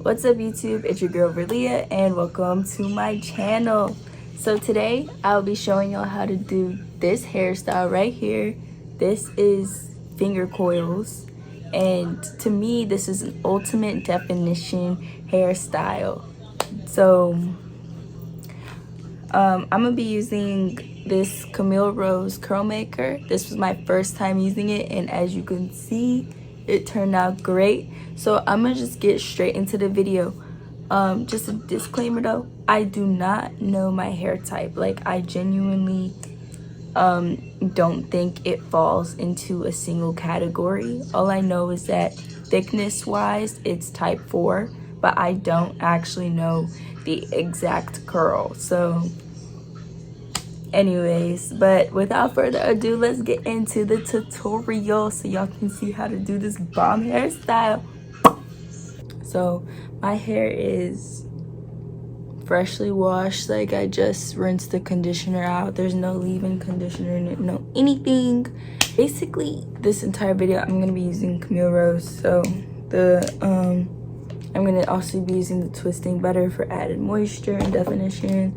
What's up YouTube, it's your girl Vir'Leah and welcome to my channel. So today I'll be showing y'all how to do this hairstyle right here. This is finger coils, and to me this is an ultimate definition hairstyle. So I'm gonna be using this Camille Rose curl maker. This was my first time using it, and as you can see, it turned out great. So I'm gonna just get straight into the video. Just a disclaimer though, I do not know my hair type. Like, I genuinely don't think it falls into a single category. All I know is that thickness wise it's type 4, but I don't actually know the exact curl. So anyways, but without further ado, let's get into the tutorial so y'all can see how to do this bomb hairstyle. So my hair is freshly washed. Like, I just rinsed the conditioner out. There's no leave-in conditioner in it, no anything. Basically this entire video I'm gonna be using Camille Rose. So I'm gonna also be using the twisting butter for added moisture and definition,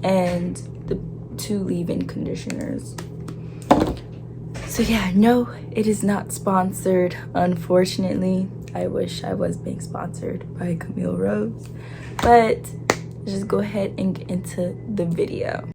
and the 2 leave-in conditioners. So yeah, no, it is not sponsored, unfortunately. I wish I was being sponsored by Camille Rose, but let's just go ahead and get into the video.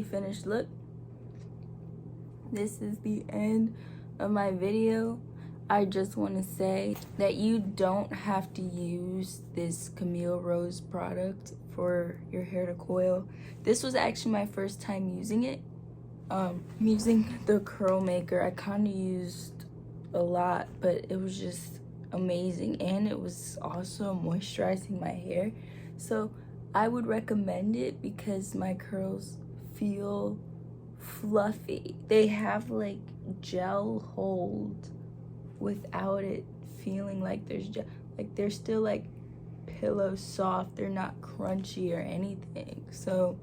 finished look. This is the end of my video. I just want to say that you don't have to use this Camille Rose product for your hair to coil. This was actually my first time using it. Using the curl maker, I kind of used a lot, but it was just amazing, and it was also moisturizing my hair. So I would recommend it because my curls feel fluffy. They have like gel hold without it feeling like there's gel. Like they're still like pillow soft. They're not crunchy or anything. So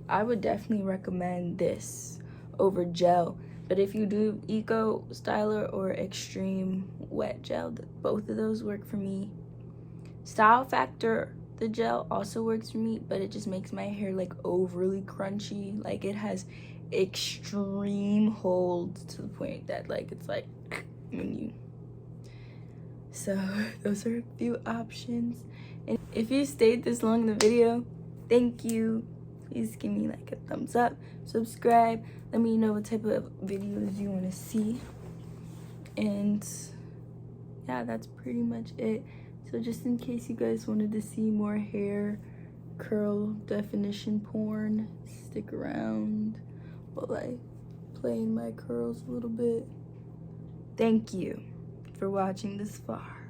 I would definitely recommend this over gel. But if you do Eco Styler or Extreme Wet Gel, both of those work for me. Style Factor, the gel, also works for me, but it just makes my hair like overly crunchy. Like it has extreme hold to the point that like it's like when you. So those are a few options. And if you stayed this long in the video, thank you. Please give me like a thumbs up, subscribe, let me know what type of videos you want to see. And yeah, that's pretty much it. So just in case you guys wanted to see more hair curl definition porn, stick around while I play in my curls a little bit. Thank you for watching this far.